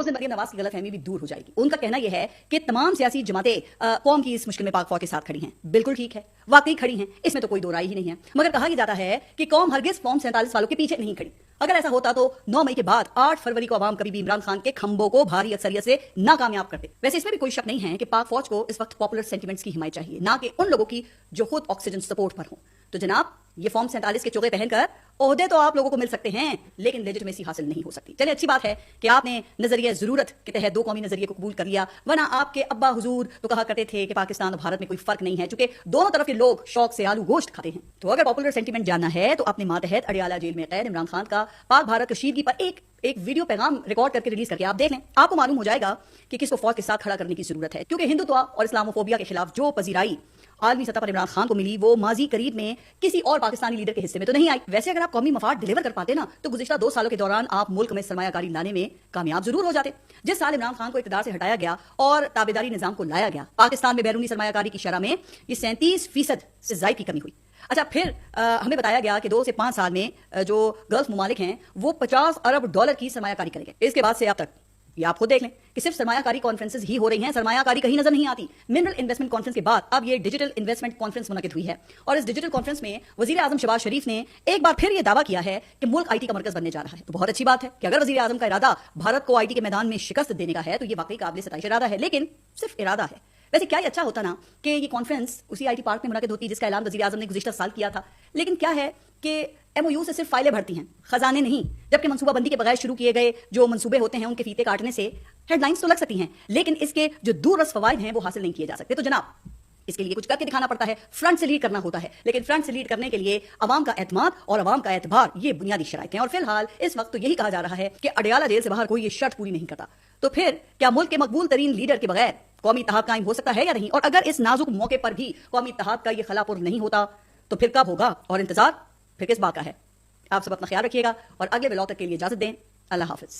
اس دن مریم نواز کی غلط فہمی بھی دور ہو جائے گی. ان کا کہنا یہ ہے کہ تمام سیاسی جماعتیں قوم کی اس مشکل میں پاک فوج کے ساتھ کھڑی ہیں. بالکل ٹھیک ہے, واقعی کھڑی ہیں, اس میں تو کوئی دو رائے ہی نہیں ہے. مگر کہا یہ جاتا ہے کہ قوم ہرگز فارم 47 والوں کے پیچھے نہیں کھڑی. اگر ایسا ہوتا تو 9 مئی کے بعد 8 فروری کو عوام کبھی بھی عمران خان کے کھمبوں کو بھاری اکثریت سے ناکامیاب کرتے. ویسے اس میں بھی کوئی شک نہیں ہے کہ پاک فوج کو اس وقت پاپولر سینٹیمنٹس کی حمایت چاہیے, نہ کہ ان لوگوں کی جو خود آکسیجن سپورٹ پر ہوں. تو جناب, یہ فارم 47 کے چوغے پہن کر عہدے تو آپ لوگوں کو مل سکتے ہیں, لیکن لیجٹمیسی حاصل نہیں ہو سکتی. چلے, اچھی بات ہے کہ آپ نے نظریہ ضرورت کے تحت 2 قومی نظریے کو قبول کر لیا, ورنہ آپ کے ابا حضور تو کہا کرتے تھے کہ پاکستان اور بھارت میں کوئی فرق نہیں ہے, چونکہ دونوں طرف کے لوگ شوق سے آلو گوشت کھاتے ہیں. تو اگر پاپولر سینٹیمنٹ جاننا ہے تو اپنے ماتحت اڈیالہ جیل میں قید عمران خان کا پاک بھارت کشیدگی پر ایک ویڈیو پیغام ریکارڈ کر کے ریلیز کر کے آپ دیکھ لیں. آپ کو معلوم ہو جائے گا کہ کس کو فوج کے ساتھ کھڑا کرنے کی ضرورت ہے, کیونکہ ہندوتوا اور اسلاموفوبیا کے خلاف جو پذیرائی عالمی سطح پر عمران خان کو ملی وہ ماضی قریب میں کسی اور پاکستانی لیڈر کے حصے میں تو نہیں آئی. ویسے اگر آپ قومی مفاد ڈیلیور کر پاتے نا تو گزشتہ 2 سالوں کے دوران آپ ملک میں سرمایہ کاری لانے میں کامیاب ضرور ہو جاتے. جس سال عمران خان کو اقتدار سے ہٹایا گیا اور تابعداری نظام کو لایا گیا, پاکستان میں بیرونی سرمایہ کاری کی شرح میں یہ 37% سے زائد کی کمی ہوئی. اچھا, پھر ہمیں بتایا گیا کہ 2 سے 5 سال میں جو گلف ممالک ہیں وہ $50 ارب کی سرمایہ کاری کریں گے. اس کے بعد سے اب تک یہ آپ خود دیکھ لیں کہ صرف سرمایہ کاری کانفرنسز ہی ہو رہی ہیں, سرمایہ کاری کہیں نظر نہیں آتی. منرل انویسٹمنٹ کانفرنس کے بعد اب یہ ڈیجیٹل انویسٹمنٹ کانفرنس منعقد ہوئی ہے, اور اس ڈیجیٹل کانفرنس میں وزیر اعظم شہباز شریف نے ایک بار پھر یہ دعویٰ کیا ہے کہ ملک آئی ٹی کا مرکز بننے جا رہا ہے. تو بہت اچھی بات ہے کہ اگر وزیر اعظم کا ارادہ بھارت کو آئی ٹی کے میدان میں شکست دینے کا ہے تو یہ واقعی قابل ستائش ارادہ ہے, لیکن صرف ارادہ ہے. ویسے کیا یہ اچھا ہوتا نا کہ یہ کانفرنس اسی آئی ٹی پارک میں منعقد ہوتی جس کا اعلان وزیر اعظم نے گزشتہ سال کیا تھا, لیکن کیا ہے کہ ایم او یو سے صرف فائلیں بھرتی ہیں, خزانے نہیں. جبکہ منصوبہ بندی کے بغیر شروع کیے گئے جو منصوبے ہوتے ہیں ان کے فیتے کاٹنے سے ہیڈ لائنز تو لگ سکتی ہیں, لیکن اس کے جو دور رس فوائد ہیں وہ حاصل نہیں کیے جا سکتے. تو جناب, اس کے لیے کچھ کر کے دکھانا پڑتا ہے, فرنٹ سے لیڈ کرنا ہوتا ہے, لیکن فرنٹ سے لیڈ کرنے کے لیے عوام کا اعتماد اور عوام کا اعتبار یہ بنیادی شرائط ہیں. اور فی الحال اس وقت تو یہی کہا جا رہا ہے کہ اڈیالہ جیل سے باہر کوئی یہ شرط پوری نہیں کرتا. تو پھر کیا ملک کے مقبول ترین لیڈر کے بغیر قومی اتحاد قائم ہو سکتا ہے یا نہیں؟ اور اگر اس نازک موقع پر بھی قومی اتحاد کا یہ خلا پر نہیں ہوتا تو پھر کب ہوگا, اور انتظار پھر کس بات کا ہے؟ آپ سب اپنا خیال رکھیے گا اور اگلے ولاگ تک کے لیے اجازت دیں. اللہ حافظ.